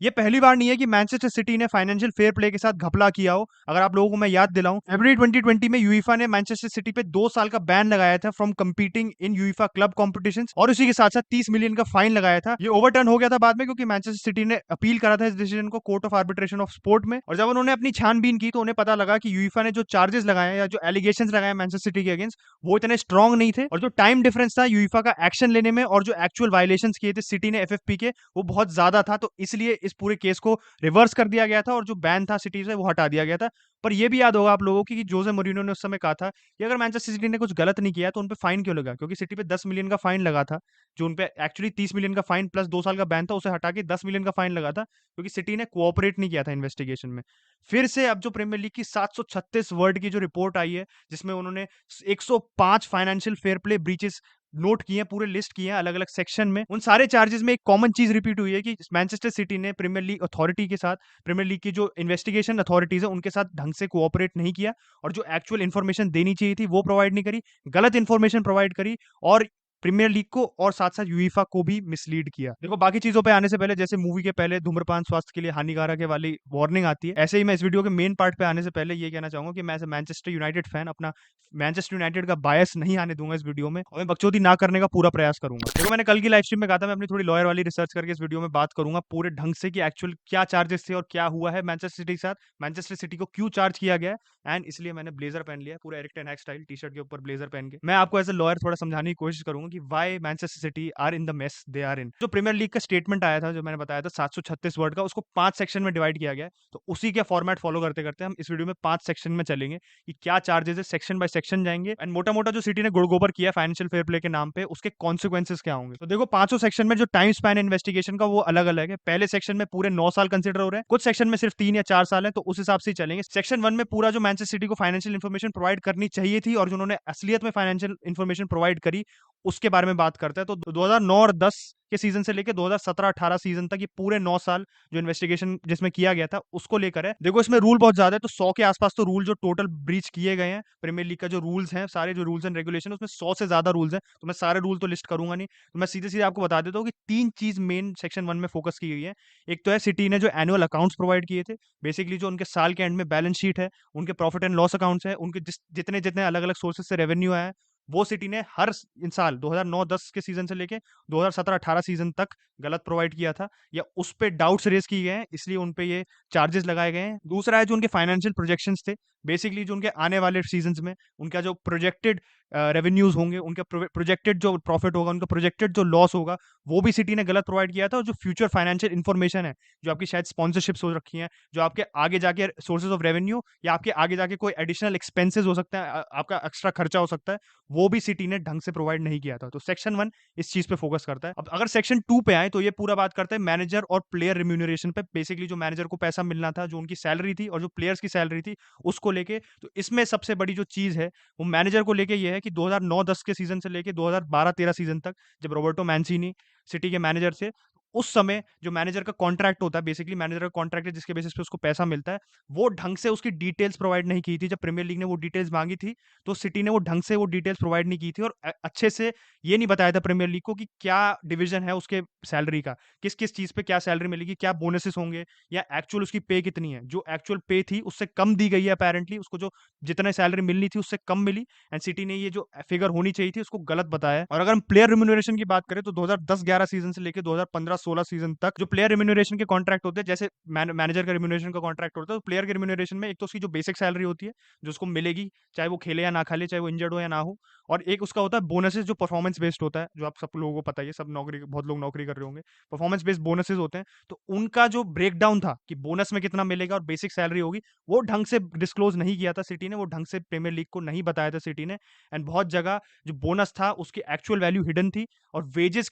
ये पहली बार नहीं है कि मैनचेस्टर सिटी ने फाइनेंशियल फेयर प्ले के साथ घपला किया हो। अगर आप लोगों को मैं याद दिलाऊं, फरवरी 2020 में यूईफा ने मैनचेस्टर सिटी पे 2 साल का बैन लगाया था from competing in UEFA club competitions, और उसी के साथ साथ 30 मिलियन का फाइन लगाया था। ये ओवरटर्न हो गया था बाद में, क्योंकि मैनचेस्टर सिटी ने अपील करा था इस डिसीजन को court of arbitration of sport में। और जब उन्होंने अपनी छानबीन की तो उन्हें पता लगा कि यूईफा ने जो चार्जेस लगाए या जो एलिगेशन लगाए मैनचेस्टर सिटी के अगेंस्ट, वो इतने स्ट्रॉन्ग नहीं थे, और जो टाइम डिफरेंस था यूईफा का एक्शन लेने में और जो एक्चुअल वायलेशन किए थे सिटी ने एफएफपी के, वो बहुत ज्यादा था। तो इसलिए इस पूरे केस को रिवर्स कर दिया गया था और जो बैन था सिटी से वो हटा दिया गया था। पर यह भी याद होगा आप लोगों की कि जोसे मोरिनो ने उस समय कहा था कि अगर मैनचेस्टर सिटी ने कुछ गलत नहीं किया तो उन पे फाइन क्यों लगा, क्योंकि सिटी पे 10 मिलियन का फाइन लगा था। जो उन पे एक्चुअली 30 मिलियन का फाइन प्लस 2 साल का बैन था, उसे हटा के 10 मिलियन का फाइन लगा था, क्योंकि सिटी ने कोऑपरेट नहीं किया था इन्वेस्टिगेशन में। फिर से अब जो प्रीमियर लीग की 736 वर्ड की जो रिपोर्ट आई है, जिसमें उन्होंने 105 financial fair play breaches note किए हैं, पूरे लिस्ट किए हैं अलग अलग सेक्शन में, उन सारे चार्जेस में एक कॉमन चीज रिपीट हुई है कि मैनचेस्टर सिटी ने प्रीमियर लीग अथॉरिटी के साथ, प्रीमियर लीग की जो इन्वेस्टिगेशन अथॉरिटीज है उनके साथ ढंग से कोऑपरेट नहीं किया, और जो एक्चुअल इन्फॉर्मेशन देनी चाहिए थी वो प्रोवाइड नहीं करी, गलत इन्फॉर्मेशन प्रोवाइड करी, और प्रीमियर लीग को और साथ साथ यूईफा को भी मिसलीड किया। देखो, बाकी चीजों पे आने से पहले, जैसे मूवी के पहले धूम्रपान स्वास्थ्य के लिए हानिकारक है वाली वार्निंग आती है, ऐसे ही मैं इस वीडियो के मेन पार्ट पे आने से पहले ये कहना चाहूंगा कि मैं एज मैनचेस्टर यूनाइटेड फैन अपना मैनचेस्टर यूनाइटेड का बायस नहीं आने दूंगा इस वीडियो में, और मैं बकचोदी ना करने का पूरा प्रयास करूंगा। देखो, मैंने कल की लाइव स्ट्रीम में कहा था मैं अपनी थोड़ी लॉयर वाली रिसर्च करके इस वीडियो में बात करूंगा पूरे ढंग से कि एक्चुअल क्या चार्जेस थे और क्या हुआ है मैनचेस्टर सिटी के साथ, मैनचेस्टर सिटी को क्यों चार्ज किया गया है। एंड इसलिए मैंने ब्लेजर पहन लिया, पूरा एरिक टेन हैग स्टाइल टी शर्ट के ऊपर ब्लेजर पहन के मैं आपको एज अ लॉयर थोड़ा समझाने की कोशिश करूंगा कि why Manchester City are in the mess they are in. जो प्रीमियर लीग का स्टेटमेंट आया था, जो मैंने बताया था 736 वर्ड का, उसको 5 सेक्शन में डिवाइड किया गया है। तो उसी का फॉर्मेट फॉलो करते करते हम इस वीडियो में 5 सेक्शन में चलेंगे कि क्या चार्जेस है, सेक्शन बाय सेक्शन जाएंगे, एंड मोटा मोटा जो सिटी ने गुड़ गोबर किया फाइनेंशियल फेयर प्ले के नाम पे, उसके कॉन्सिक्वेंसेस क्या होंगे। तो देखो, पांचों सेक्शन में जो टाइम स्पैन इन्वेस्टिगेशन का वो अलग अलग है। पहले सेक्शन में पूरे 9 साल कंसिडर हो रहे हैं, कुछ सेक्शन में सिर्फ 3 या 4 साल है, तो उस हिसाब से ही चलेंगे। सेक्शन 1 में पूरा जो मैनचेस्टर सिटी को फाइनेंशियल इन्फॉर्मेशन प्रोवाइड करनी चाहिए थी और जो उन्होंने असलियत में फाइनेंशियल इन्फॉर्मेशन प्रोवाइड करी, उसके बारे में बात करता है। तो 2009 और 10 के सीजन से लेकर 2017-18 सीजन तक ये पूरे 9 साल जो इन्वेस्टिगेशन जिसमें किया गया था उसको लेकर है। देखो, इसमें रूल बहुत ज्यादा है, तो 100 के आसपास तो रूल जो टोटल ब्रीच किए गए हैं प्रीमियर लीग का, जो रूल्स हैं सारे, जो रूल्स एंड रेगुलेशन, उसमें 100 से ज्यादा रूल्स हैं। तो मैं सारे रूल तो लिस्ट करूंगा नहीं, तो मैं सीधे सीधे आपको बता देता हूँ कि 3 चीज मेन सेक्शन 1 में फोकस की गई है। एक तो है सिटी ने जो एनुअल अकाउंट्स प्रोवाइड किए थे, बेसिकली जो उनके साल के एंड में बैलेंस शीट है, उनके प्रॉफिट एंड लॉस अकाउंट्स है, उनके जितने जितने अलग अलग सोर्सेज से रेवेन्यू आया है, वो सिटी ने हर इन साल 2009-10 के सीजन से लेके 2017-18 सीजन तक गलत प्रोवाइड किया था, या उस पे डाउट्स रेज किए गए हैं, इसलिए उन पे ये चार्जेस लगाए गए हैं। दूसरा है जो उनके फाइनेंशियल प्रोजेक्शंस थे, बेसिकली जो उनके आने वाले सीजन में उनका जो प्रोजेक्टेड रेवेन्यूज होंगे, उनका प्रोजेक्टेड जो प्रॉफिट होगा, उनका प्रोजेक्टेड जो लॉस होगा, वो भी सिटी ने गलत प्रोवाइड किया था। और जो फ्यूचर फाइनेंशियल इन्फॉर्मेशन है, जो आपकी शायद स्पॉन्सरशिप्स हो रखी हैं, जो आपके आगे जाके सोर्सेज ऑफ रेवेन्यू या आपके आगे जाके कोई एडिशनल एक्सपेंसेस हो सकता है, आपका एक्स्ट्रा खर्चा हो सकता है, वो भी सिटी ने ढंग से प्रोवाइड नहीं किया था। तो सेक्शन 1 इस चीज पे फोकस करता है। अब अगर सेक्शन 2 पे आए तो ये पूरा बात करता है मैनेजर और प्लेयर रिम्यूनरेशन पे, बेसिकली जो मैनेजर को पैसा मिलना था, जो उनकी सैलरी थी और जो प्लेयर्स की सैलरी थी, उसको लेके। तो इसमें सबसे बड़ी जो चीज है वो मैनेजर को लेके ये है कि 2009-10 के सीजन से लेके 2012-13 सीजन तक, जब रॉबर्टो मैंसीनी सिटी के मैनेजर थे, उस समय जो मैनेजर का कॉन्ट्रैक्ट होता है, बेसिकली मैनेजर का कॉन्ट्रैक्ट है जिसके बेसिस पे उसको पैसा मिलता है, वो ढंग से उसकी डिटेल्स प्रोवाइड नहीं की थी। जब प्रीमियर लीग ने वो डिटेल्स मांगी थी तो सिटी ने वो ढंग से वो डिटेल्स प्रोवाइड नहीं की थी, और अच्छे से ये नहीं बताया था प्रीमियर लीग को कि क्या डिवीजन है उसके सैलरी का, किस किस चीज पे क्या सैलरी मिलेगी, क्या बोनसेस होंगे, या एक्चुअल उसकी पे कितनी है। जो एक्चुअल पे थी उससे कम दी गई है अपेरेंटली, उसको जो जितने सैलरी मिलनी थी उससे कम मिली, एंड सिटी ने ये जो फिगर होनी चाहिए थी उसको गलत बताया है। और अगर हम प्लेयर रिम्यूनरेशन की बात करें तो 2010-11 सीजन से लेकर 2015-16 सीजन तक जो प्लेयर रिम्यूनरेशन के कॉन्ट्रैक्ट होते हैं, जैसे मैनेजर का रिम्यूनरेशन का कॉन्ट्रैक्ट होता है, तो प्लेयर के रिम्यूनरेशन में एक तो उसकी जो बेसिक सैलरी होती है जो उसको मिलेगी, चाहे वो खेले या ना खेले, चाहे वो इंजर्ड हो या ना हो, और एक उसका होता है बोनसेस जो परफॉर्मेंस बेस्ड होता है, जो आप सब लोगों को पता है, सब नौकरी, बहुत लोग नौकरी कर रहे होंगे, परफॉर्मेंस बेस्ड बोनसेस होते हैं। तो उनका जो ब्रेकडाउन था कि बोनस में कितना मिलेगा और बेसिक सैलरी होगी, वो ढंग से डिस्क्लोज नहीं किया था सिटी ने, वो ढंग से प्रीमियर लीग को नहीं बताया था सिटी ने। एंड बहुत जगह जो बोनस था उसकी एक्चुअल वैल्यू हिडन थी, और वेजेस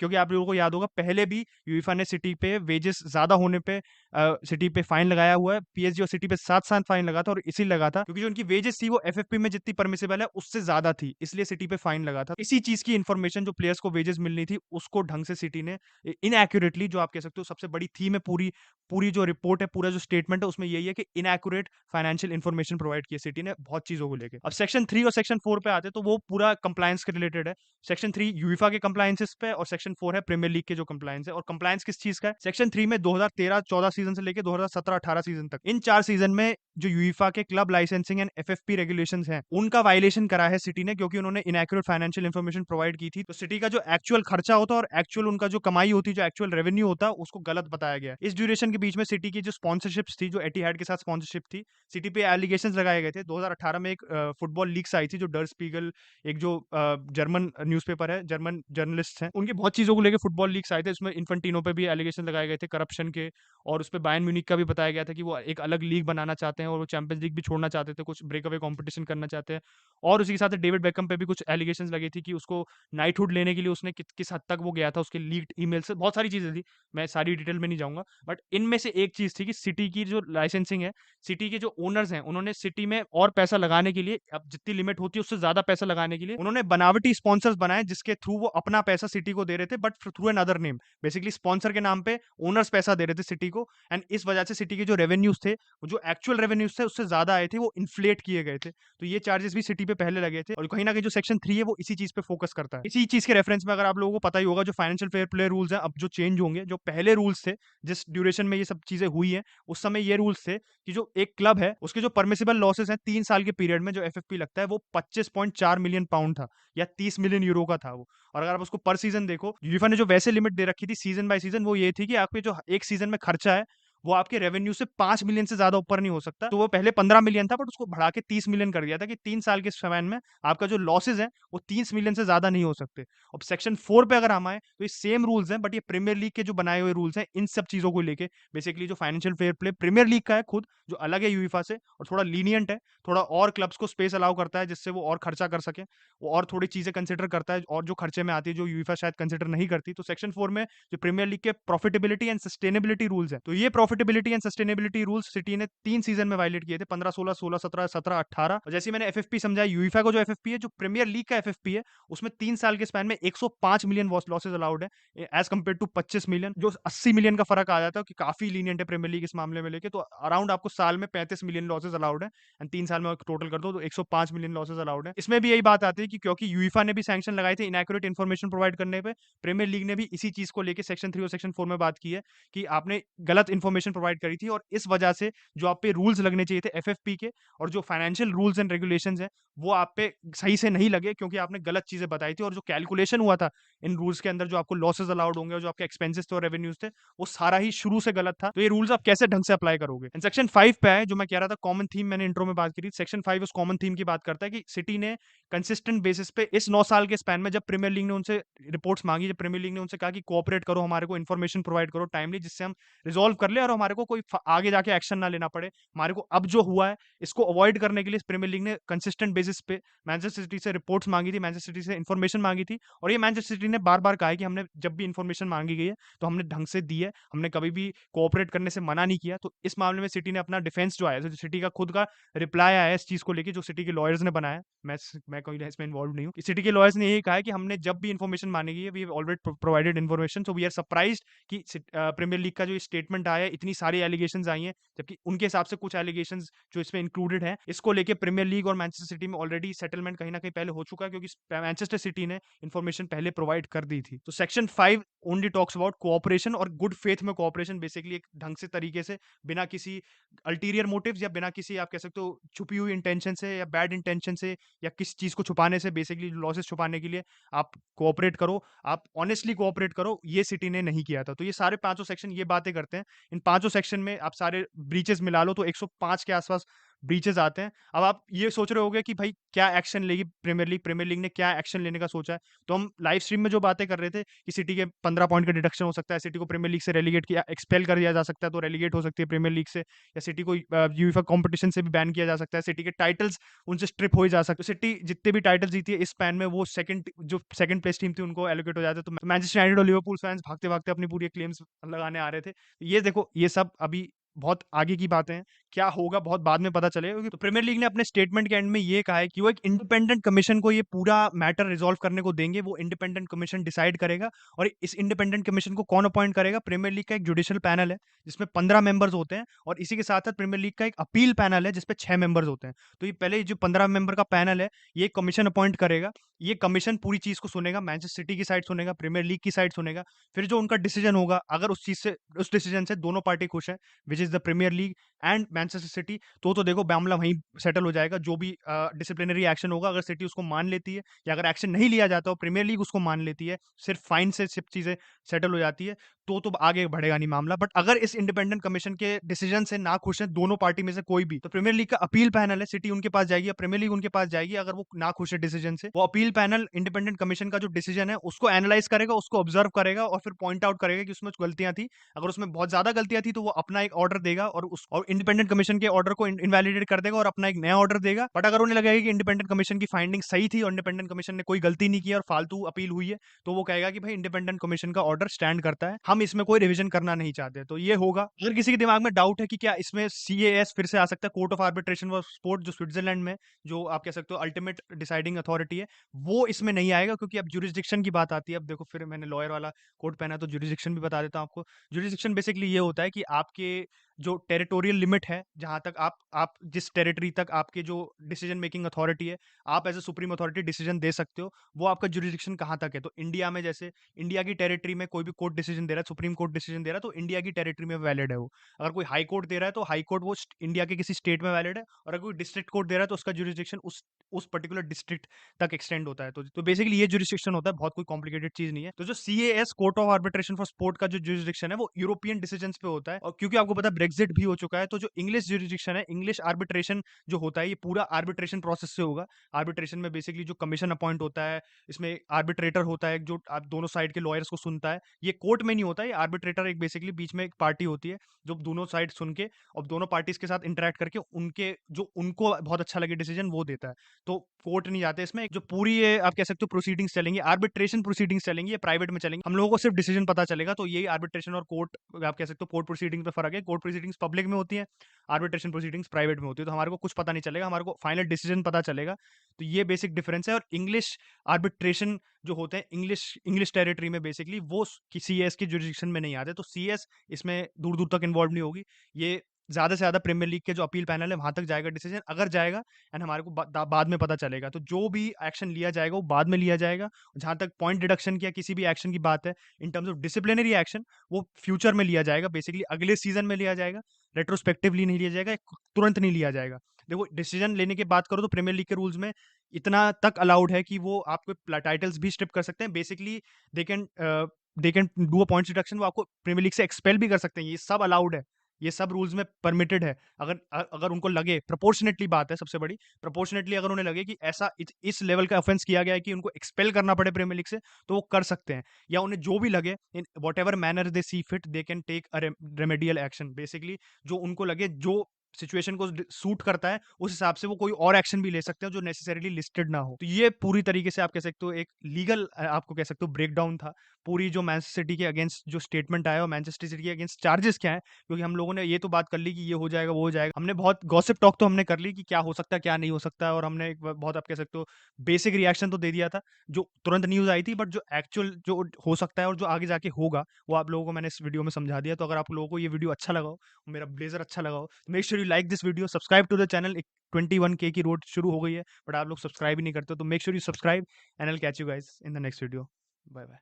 क्योंकि आप लोगों को याद होगा पहले भी यूईफा ने सिटी पे वेजेस ज्यादा होने पे सिटी पे फाइन लगाया हुआ है। पीएसजी और सिटी पे 7 साल फाइन लगा था, और इसी लगा था क्योंकि जो उनकी वेजेस थी वो एफएफपी में जितनी परमिसिबल है उससे ज्यादा थी, इसलिए सिटी पे फाइन लगा था। इसी चीज की इन्फॉर्मेशन जो प्लेयर्स को वेजेस मिलनी थी उसको ढंग से सिटी ने इनएक्यूरेटली, जो आप कह सकते हो सबसे बड़ी थीम है पूरी पूरी जो रिपोर्ट है, पूरा जो स्टेटमेंट है, उसमें यही है कि इनएक्यूरेट फाइनेंशियल इन्फॉर्मेशन प्रोवाइड की है सिटी ने बहुत चीजों को लेके। अब सेक्शन 3 और सेक्शन 4 पे आते हैं, तो वो पूरा कंप्लायंस के रिलेटेड है। सेक्शन 3 यूईफा के कंप्लायंसेस पे और सेक्शन 4 है प्रीमियर लीग के जो कंप्लायंस है। और कंप्लायंस किस चीज का है? सेक्शन 3 में 2013-14 सीजन से लेके 2017-18 सीजन तक, इन 4 सीजन में जो यूईफा के club licensing and FFP regulations हैं, उनका वायलेशन करा है सिटी ने, क्योंकि उन्होंने इनएक्यूरेट फाइनेंशियल इन्फॉर्मेशन प्रोवाइड की थी। तो सिटी का जो एक्चुअल खर्चा होता है और एक्चुअल उनका जो कमाई होती है, जो एक्चुअल रेवेन्यू होता है, उसको गलत बताया गया है। इस ड्यूरेशन के बीच में सिटी की जो स्पॉन्सरशिप्स थी, जो एटिहाद के साथ स्पॉन्सरशिप थी, सिटी पे एलिगेशंस लगाए गए थे। 2018 में एक फुटबॉल लीक्स आई थी, जो डर स्पीगल, एक जो जर्मन न्यूज़पेपर है, जर्मन जर्नलिस्ट हैं, उनकी बहुत चीजों को लेकर फुटबॉल लीक्स आए थे। उसमें इन्फेंटिनो पे भी एलिगेशन लगाए गए थे करप्शन के, और उस पे बायर्न म्यूनिख का भी बताया गया था कि वो एक अलग लीग बनाना चाहते हैं और वो चैंपियंस लीग भी छोड़ना चाहते थे, कुछ ब्रेकअवे कंपटीशन करना चाहते हैं। और उसी के साथ डेविड बेकम पे भी कुछ एलिगेशंस लगी थी कि उसको नाइटहुड लेने के लिए उसने किस हद तक वो गया था, उसके लीक्ड ईमेल से, बहुत सारी चीजें थी। मैं सारी डिटेल में नहीं जाऊंगा, बट इनमें से एक चीज थी कि सिटी की जो लाइसेंसिंग है, सिटी के जो ओनर्स हैं, उन्होंने सिटी में और पैसा लगाने के लिए, अब जितनी लिमिट होती है उससे ज्यादा पैसा लगाने के लिए, उन्होंने बनावटी स्पॉन्सर्स बनाए, जिसके थ्रू वो अपना पैसा सिटी को दे रहे थे, but through an other name. Basically sponsor के नाम पे ओनर्स पैसा दे रहे थे सिटी को, एंड इस वजह से सिटी के जो रेवेन्यूज थे, वो जो एक्चुअल रेवेन्यूज थे उससे ज्यादा आए थे, वो इन्फ्लेट किए गए थे। तो ये चार्जेस भी सिटी पे पहले लगे थे, और कहीं ना कहीं जो सेक्शन 3 है वो इसी चीज पे फोकस करता है। इसी चीज के रेफरेंस में, अगर आप लोगों को पता ही होगा, जो फाइनेंशियल फेयर प्ले रूल्स हैं अब जो चेंज होंगे, जो पहले रूल्स थे जिस ड्यूरेशन में ये सब चीजें हुई हैं, उस समय ये रूल्स थे कि जो एक क्लब है उसके जो परमिसिबल लॉसेस हैं 3 साल के पीरियड में, जो एफएफपी लगता है, वो 25.4 मिलियन पाउंड था, या 30 मिलियन यूरो का था वो। और अगर आप उसको पर सीजन देखो, यूएफए ने जो वैसे लिमिट दे रखी थी सीजन बाय सीजन, वो ये थी कि आपके जो एक सीजन में खर्चा है, वो आपके रेवेन्यू से 5 मिलियन से ज्यादा ऊपर नहीं हो सकता। तो वो पहले 15 मिलियन था, बट उसको बढ़ा के 30 मिलियन कर दिया था कि 3 साल के समय में आपका जो लॉसेज है वो 30 मिलियन से ज्यादा नहीं हो सकते। अब सेक्शन 4 पे अगर हम आए, तो ये सेम रूल्स हैं, बट ये प्रीमियर लीग के जो बनाए हुए रूल्स हैं, इन सब चीजों को लेके, बेसिकली जो financial fair play Premier League का है खुद, जो अलग है यूईफा से और थोड़ा लीनियंट है, थोड़ा और क्लब्स को स्पेस अलाउ करता है जिससे वो और खर्चा कर सके, वो और थोड़ी चीजें कंसिडर करता है और जो खर्चे में आती है, जो यूईफा शायद कंसिडर नहीं करती। तो सेक्शन 4 में जो प्रीमियर लीग के प्रॉफिटेबिलिटी एंड सस्टेनेबिलिटी रूल्स है, तो ये profitability and sustainability rules city ने 3 सीजन में वायलेट किए थे, 15-16, 16-17, 17-18। और जैसे मैंने एफएफपी समझा, यूईफा का जो एफएफपी है, जो प्रीमियर लीग का एफएफपी है, उसमें 3 साल के स्पैन में 105 मिलियन लॉसेज अलाउड है, एज कम्पेयर टू 25 मिलियन, जो 80 मिलियन का फर्क आ जाता है, कि काफी लीनियंट है प्रीमियर लीग इस मामले में लेके। तो अराउंड आपको साल में 35 मिलियन लॉसेज अलाउड है, एंड 3 साल में टोटल कर दो तो 105 मिलियन लॉसेज अलाउड है। इसमें भी यही बात आती है कि क्योंकि यूईफा ने भी सैंक्शन लगाए थे इनएक्यूरेट इन्फॉर्मेशन प्रोवाइड करने पे, प्रीमियर लीग ने भी इसी चीज को लेकर सेक्शन 3 और सेक्शन 4 में बात की है कि आपने गलत इन्फॉर्मेशन प्रोवाइड करी थी, और इस वजह से जो आप पे रूल्स लगने चाहिए थे एफएफपी के, और जो फाइनेंशियल रूल्स एंड रेगुलेशंस हैं, वो आप पे सही से नहीं लगे, क्योंकि आपने गलत चीजें बताई थी, और जो कैलकुलेशन हुआ था इन रूल्स के अंदर, जो आपको लॉसेज अलाउड होंगे और जो आपके एक्सपेंसेस थे और रेवेन्यूज थे, वो सारा ही शुरू से गलत था। तो ये रूल्स आप कैसे ढंग से अप्लाई करोगे? एंड सेक्शन 5 पे है, जो मैं कह रहा था कॉमन थीम, मैंने इंट्रो में बात की थी, सेक्शन 5 उस कॉमन थीम की बात करता है कि सिटी ने कंसिस्टेंट बेसिस पे इस 9 साल के स्पैन में, जब प्रीमियर लीग ने उनसे रिपोर्ट्स मांगी, जब प्रीमियर लीग ने उनसे कहा कि कोऑपरेट करो, हमारे को इन्फॉर्मेशन प्रोवाइड करो टाइमली, जिससे हम रिजॉल्व कर ले और हमारे को कोई आगे जाके एक्शन ना लेना पड़े, हमारे को अब जो हुआ है इसको अवॉइड करने के लिए प्रीमियर लीग ने कंसिस्टेंट बेसिस पे मैनचेस्टर सिटी से रिपोर्ट्स मांगी थी, मैनचेस्टर सिटी से इन्फॉर्मेशन मांगी थी। और ये मैनचेस्टर सिटी ने बार बार कहा है कि हमने जब भी इन्फॉर्मेशन मांगी गई है तो हमने ढंग से दी है, हमने कभी भी कोऑपरेट करने से मना नहीं किया। तो इस मामले में सिटी ने अपना डिफेंस जो आया, जो सिटी का खुद का रिप्लाई आया इस चीज को लेकर, जो सिटी के लॉयर्स ने बनाया, मैं कोई इसमें इन्वॉल्व नहीं हूँ, सिटी के लॉयर्स ने यही कहा है कि हमने जब भी इन्फॉर्मेशन मांगी है, we have already provided information, so we are surprised कि प्रीमियर लीग का जो स्टेटमेंट आया है, इतनी सारी एलिगेशंस आई हैं, जबकि उनके हिसाब से कुछ एलिगेशंस जो इसमें इंक्लूडेड हैं, इसको लेके प्रीमियर लीग और मैनचेस्टर सिटी में ऑलरेडी सेटलमेंट कहीं ना कहीं पहले हो चुका है, क्योंकि मैनचेस्टर सिटी ने इन्फॉर्मेशन पहले प्रोवाइड कर दी थी। तो section 5 only talks about cooperation और गुड फेथ में कोऑपरेशन, बेसिकली एक ढंग से तरीके से, बिना किसी अल्टीरियर मोटिव्स या बिना किसी, आप कह सकते हो, छुपी हुई इंटेंशन से या बैड इंटेंशन से या किसी चीज को छुपाने से, बेसिकली लॉसेस छुपाने के लिए आप कोऑपरेट करो, आप ऑनेस्टली कोऑपरेट करो, ये सिटी ने नहीं किया था। तो ये सारे पांचों सेक्शन ये बातें करते हैं। इन पांचों सेक्शन में आप सारे ब्रीचेस मिला लो तो 105 के आसपास ब्रीचेस आते हैं। अब आप ये सोच रहे होगे कि भाई क्या एक्शन लेगी प्रीमियर लीग ने क्या एक्शन लेने का सोचा है? तो हम लाइव स्ट्रीम में जो बातें कर रहे थे कि सिटी के 15 पॉइंट का डिडक्शन हो सकता है, सिटी को प्रीमियर लीग से रेलीगेट किया, एक्सपेल कर दिया जा सकता है, तो रेलीगेट हो सकती है प्रीमियर लीग से, या सिटी को यूएफए कंपटीशन से भी बैन किया जा सकता है, सिटी के टाइटल्स उनसे स्ट्रिप हो जा सकते हैं। सिटी जितने भी टाइटल जीती है इस स्पैन में, वो सेकंड प्लेस टीम थी उनको एलोकेट हो जाते, तो मैनचेस्टर यूनाइटेड और लिवरपूल फैंस भागते भागते अपनी पूरी क्लेम्स लगाने आ रहे थे। ये देखो, ये सब अभी बहुत आगे की बातें हैं, क्या होगा बहुत बाद में पता चलेगा। क्योंकि तो प्रीमियर लीग ने अपने स्टेटमेंट के एंड में ये कहा है कि वो एक इंडिपेंडेंट कमीशन को ये पूरा मैटर रिजॉल्व करने को देंगे, वो इंडिपेंडेंट कमीशन डिसाइड करेगा। और इस इंडिपेंडेंट कमीशन को कौन अपॉइंट करेगा? प्रीमियर लीग का एक जुडिशियल पैनल है जिसमें 15 मेंबर्स होते हैं, और इसी के साथ साथ प्रीमियर लीग का एक अपील पैनल है जिसपे 6 मेंबर्स होते हैं। तो ये पहले जो 15 मेंबर का पैनल है, ये कमीशन अपॉइंट करेगा। ये कमीशन पूरी चीज को सुनेगा, मैनचेस्टर सिटी की साइड सुनेगा, प्रीमियर लीग की साइड सुनेगा। फिर जो उनका डिसीजन होगा, अगर उस डिसीजन से दोनों पार्टी खुश है, which is the Premier League and Manchester City, तो देखो मामला वहीं सेटल हो जाएगा। जो भी डिसिप्लिनरी एक्शन होगा, अगर सिटी उसको मान लेती है, या अगर एक्शन नहीं लिया जाता और प्रीमियर लीग उसको मान लेती है, सिर्फ फाइन से सब चीजें सेटल हो जाती है, तो आगे बढ़ेगा नहीं मामला। बट अगर इस इंडिपेंडेंट कमीशन के डिसीजन से ना खुश है दोनों पार्टी में से कोई भी, तो प्रीमियर लीग का अपील पैनल है, सिटी उनके पास जाएगी या प्रीमियर लीग उनके पास जाएगी। अगर वो ना खुश है डिसीजन से, वो अपील पैनल इंडिपेंडेंट कमीशन का जो डिसीजन है उसको एनालाइज करेगा, उसको ऑब्जर्व करेगा और फिर पॉइंट आउट करेगा कि उसमें गलतियां थी। अगर उसमें बहुत ज्यादा गलतियां थी तो वो अपना एक ऑर्डर देगा, और इंडिपेंडेंट कमीशन के ऑर्डर को इनवैलिडेट कर देगा और अपना एक नया ऑर्डर देगा। बट अगर उन्हें लगेगा कि इंडिपेंडेंट कमीशन की फाइंडिंग सही थी और इंडिपेंडेंट कमीशन ने कोई गलती नहीं की और फालतू अपील हुई है, तो वो कहेगा कि भाई इंडिपेंडेंट कमीशन का ऑर्डर स्टैंड करता है, हम इसमें कोई रिवीजन करना नहीं चाहते। तो ये होगा। अगर किसी के दिमाग में डाउट है कि क्या इसमें सीएएस फिर से आ सकता है, court of arbitration for sport, जो स्विट्जरलैंड में, जो आप कह सकते हो अल्टीमेट डिसाइडिंग अथॉरिटी है, वो इसमें नहीं आएगा। क्योंकि अब जुरिस्डिक्शन की बात आती है। अब देखो, फिर मैंने लॉयर वाला कोट पहना तो जुरिस्डिक्शन भी बता देता हूँ आपको। जुरिस्डिक्शन बेसिकली ये होता है कि आपके जो टेरिटोरियल लिमिट है, जहां तक आप जिस टेरिटरी तक आपके जो डिसीजन मेकिंग अथॉरिटी है, आप as a supreme authority decision दे सकते हो, वो आपका जुरिस्डिक्शन कहाँ तक है। तो इंडिया में जैसे इंडिया की टेरिटरी में कोई भी कोर्ट डिसीजन दे रहा है, सुप्रीम कोर्ट डिसीजन दे रहा है, तो इंडिया की टेरिटरी में वैलिड है वो। अगर कोई हाई कोर्ट दे रहा है तो हाई कोर्ट वो इंडिया के किसी स्टेट में वैलिड है, और अगर कोई डिस्ट्रिक्ट कोर्ट दे रहा है तो उसका जुरिस्डिक्शन उस पर्टिकुलर डिस्ट्रिक्ट तक एक्सटेंड होता है। तो बेसिकली ये जुरिस्डिक्शन होता है, बहुत कोई कॉम्प्लिकेटेड चीज नहीं है। तो जो CAS court of arbitration for sport का जो जुरिस्डिक्शन है वो यूरोपियन डिसीजन पे होता है। और क्योंकि आपको पता है ब्रेक्सिट भी हो चुका है, तो जो इंग्लिश जुरिस्डिक्शन है, इंग्लिश आर्बिट्रेशन जो होता है, ये पूरा आर्बिट्रेशन प्रोसेस से होगा। आर्बिट्रेशन में बेसिकली जो कमीशन अपॉइंट होता है, इसमें आर्बिट्रेटर होता है जो आप दोनों साइड के लॉयर्स को सुनता है। ये कोर्ट में नहीं होता है, ये आर्बिट्रेटर एक बेसिकली बीच में एक पार्टी होती है जो दोनों साइड सुन के और दोनों पार्टीज के साथ इंटरेक्ट करके उनके जो उनको बहुत अच्छा लगे डिसीजन वो देता है। तो कोर्ट नहीं जाते इसमें। जो पूरी ये आप कह सकते हो प्रोसीडिंग्स चलेंगी, आर्बिट्रेशन प्रोसीडिंग्स चलेंगी, ये प्राइवेट में चलेंगी, हम लोगों को सिर्फ डिसीजन पता चलेगा। तो यही आर्बिट्रेशन और कोर्ट, आप कह सकते हो कोर्ट प्रोसीडिंग्स में फर्क है। कोर्ट प्रोसीडिंग्स पब्लिक में होती है, आर्बिट्रेशन प्रोसीडिंग्स प्राइवेट में होती है। तो हमारे को कुछ पता नहीं चलेगा, हमारे को फाइनल डिसीजन पता चलेगा। तो ये बेसिक डिफरेंस है। और इंग्लिश आर्बिट्रेशन जो होते हैं इंग्लिश इंग्लिश टेरिटरी में, बेसिकली वो सीएस के जुरिस्डिक्शन में नहीं आते। तो सीएस इसमें दूर दूर तक इन्वॉल्व नहीं होगी। ये ज्यादा से ज्यादा प्रीमियर लीग के जो अपील पैनल है वहां तक जाएगा डिसीजन, अगर जाएगा, एंड हमारे को बाद में पता चलेगा। तो जो भी एक्शन लिया जाएगा वो बाद में लिया जाएगा। जहां तक पॉइंट डिडक्शन की या किसी भी एक्शन की बात है in terms of disciplinary action, वो फ्यूचर में लिया जाएगा, बेसिकली अगले सीजन में लिया जाएगा। रेट्रोस्पेक्टिवली नहीं लिया जाएगा, तुरंत नहीं लिया जाएगा। देखो, डिसीजन लेने की बात करो तो प्रीमियर लीग के रूल्स में इतना तक अलाउड है कि वो आपको टाइटल्स भी स्ट्रिप कर सकते हैं। Basically they can they can do a points deduction, वो आपको प्रीमियर लीग से एक्सपेल भी कर सकते हैं। ये सब अलाउड है, ये सब रूल्स में परमिटेड है। अगर उनको लगे, प्रोपोर्शनेटली बात है सबसे बड़ी, प्रोपोर्शनेटली अगर उन्हें लगे कि ऐसा इस लेवल का ऑफेंस किया गया है कि उनको एक्सपेल करना पड़े प्रीमियर लीग से, तो वो कर सकते हैं। या उन्हें जो भी लगे, in whatever manner they see fit, they can take a remedial action. Basically जो उनको लगे, जो सिचुएशन को सूट करता है, उस हिसाब से वो कोई और एक्शन भी ले सकते हैं जो नेसेसरीली लिस्टेड ना हो। तो ये पूरी तरीके से आप कह सकते हो एक लीगल, आपको कह सकते हो ब्रेकडाउन था पूरी जो मैनचेस्टर सिटी के अगेंस्ट जो स्टेटमेंट आया और मैनचेस्टर सिटी के अगेंस्ट चार्जेस क्या है। क्योंकि हम लोगों ने ये तो बात कर ली कि ये हो जाएगा वो हो जाएगा, हमने बहुत गॉसिप टॉक तो हमने कर ली कि क्या हो सकता है क्या नहीं हो सकता है, और हमने एक बहुत आप कह सकते हो बेसिक रिएक्शन तो दे दिया था जो तुरंत न्यूज आई थी। बट जो एक्चुअल जो हो सकता है और जो आगे जाके होगा, वो आप लोगों को मैंने इस वीडियो में समझा दिया। तो अगर आप लोगों को ये वीडियो अच्छा लगा हो, मेरा ब्लेजर अच्छा लगा हो, make sure you like this video, subscribe to the channel. 21K की रोड शुरू हो गई है, बट आप लोग सब्सक्राइब ही नहीं करते, तो make sure you subscribe, and I will catch you guys in the next video. Bye bye.